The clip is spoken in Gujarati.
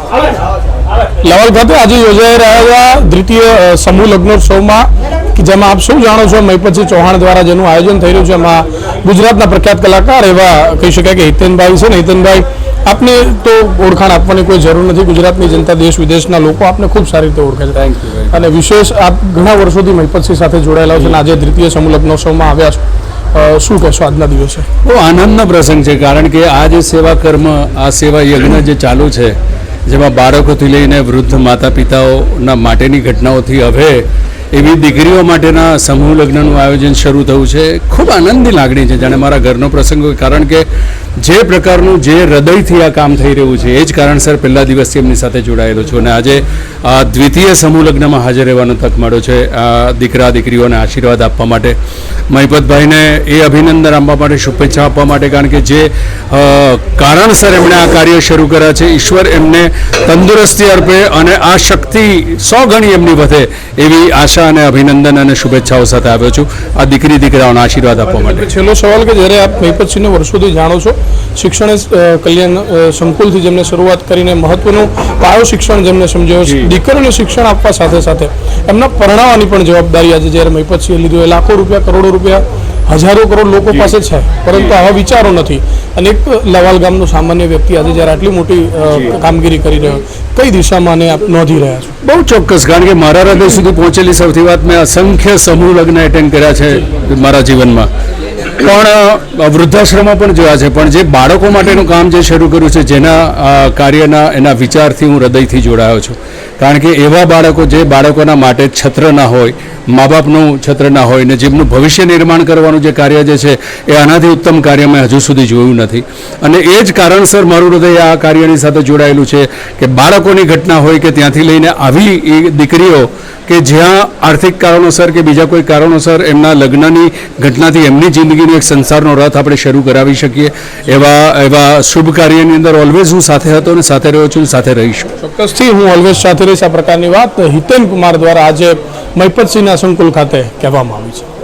લેવલ ખાતે આજે યોજાઈ રહ્યા દ્વિતીય સમૂહ લગ્નોત્સવમાં કે જેમાં આપ સૌ જાણો છો મહિપતસિંહ ચૌહાણ દ્વારા જેનું આયોજન થઈ રહ્યું છે એમાં ગુજરાતના પ્રખ્યાત કલાકાર એવા કહી શકાય કે હિતેનભાઈ છે ને. હિતેનભાઈ, આપને તો ઓળખાણ આપવાની કોઈ જરૂર નથી. ગુજરાતની જનતા, દેશ વિદેશના લોકો આપને ખૂબ સારી રીતે ઓળખે છે. Thank you. અને વિશેષ આપ ઘણા વર્ષોથી મહિપતસિંહ સાથે જોડાયેલા છે અને આજે દ્વિતીય સમૂહ લગ્નોત્સવમાં આવ્યા છો. શું કહેશો આજના દિવસે? બહુ આનંદનો પ્રસંગ છે, કારણ કે આ જે સેવા કર્મ, આ સેવા યજ્ઞ જે ચાલુ છે, જેમાં બાળકોથી લઈને વૃદ્ધ માતા પિતાઓના માટેની ઘટનાઓથી હવે એવી દીકરીઓ માટેના સમૂહ લગ્નનું આયોજન શરૂ થયું છે. ખૂબ આનંદની લાગણી છે, જાણે મારા ઘરનો પ્રસંગ હોય, કારણ કે જે પ્રકારનું જે હૃદયથી આ કામ થઈ રહ્યું છે એ જ કારણસર પહેલા દિવસથી એમની સાથે જોડાયેલો છું અને આજે આ દ્વિતીય સમૂહ લગ્નમાં હાજર રહેવાનો તક મળ્યો છે. આ દીકરા દીકરીઓને આશીર્વાદ આપવા માટે, મહિપતભાઈને એ અભિનંદન આપવા માટે, શુભેચ્છા આપવા માટે, કારણ કે જે કારણસર એમણે આ કાર્ય શરૂ કર્યા છે, ઈશ્વર એમને તંદુરસ્તી અર્પે અને આ શક્તિ 100 ગણી એમની વધે એવી આશા અને અભિનંદન અને શુભેચ્છાઓ સાથે આવ્યો છું આ દીકરી દીકરાઓના આશીર્વાદ આપવા માટે. છેલ્લો સવાલ કે જ્યારે આપ મહિપતસિંહને વર્ષોથી જાણો છો, શિક્ષણ કલ્યાણ સંકુલથી જેમને શરૂઆત કરીને મહત્વનું પાયો શિક્ષણ જેમને સમજાવ્યો છે, દીકરીઓને શિક્ષણ આપવા સાથે સાથે એમના પરણાવવાની પણ જવાબદારી આજે જ્યારે મહિપતસિંહે લીધું એ લાખો રૂપિયા, કરોડો રૂપિયા, હજારો કરોડ લોકો પાસે છે, પરંતુ આવા વિચારો નથી. અને એક લવાલ ગામનો સામાન્ય વ્યક્તિ આજે જ્યારે આટલી મોટી કામગીરી કરી રહ્યો, કઈ દિશામાં આપ નોંધી રહ્યા છો? બહુ ચોક્કસ, કારણ કે મારા હૃદય સુધી પહોંચેલી સૌથી વાત, મેં અસંખ્ય સમૂહ લગ્ન એટેન્ડ કર્યા છે મારા જીવનમાં, પણ વૃદ્ધાશ્રમો પણ જોયા છે, પણ જે બાળકો માટેનું કામ જે શરૂ કર્યું છે, જેના કાર્યના એના વિચારથી હું હૃદયથી જોડાયો છું. કારણ કે એવા બાળકો, જે બાળકોના માટે છત્ર ના હોય, મા બાપનું છત્ર ના હોય, ને જેમનું ભવિષ્ય નિર્માણ કરવાનું જે કાર્ય જે છે એ આનાથી ઉત્તમ કાર્ય મેં હજુ સુધી જોયું નથી. અને એ જ કારણસર મારું હૃદય આ કાર્યની સાથે જોડાયેલું છે કે બાળકોની ઘટના હોય કે ત્યાંથી લઈને આવી એ દીકરીઓ કે જ્યાં આર્થિક કારણોસર કે બીજા કોઈ કારણોસર એમના લગ્નની ઘટનાથી એમની જિંદગીનો એક સંસારનો રથ આપણે શરૂ કરાવી શકીએ, એવા શુભ કાર્યની અંદર ઓલવેઝ હું સાથે હતો અને સાથે રહ્યો છું, સાથે રહીશું. ચોક્કસથી હું ઓલવેઝ સાથે રહીશ. આ પ્રકારની વાત હિતેન કુમાર દ્વારા આજે મહિપતસિંહના સંકુલ ખાતે કહેવામાં આવી છે.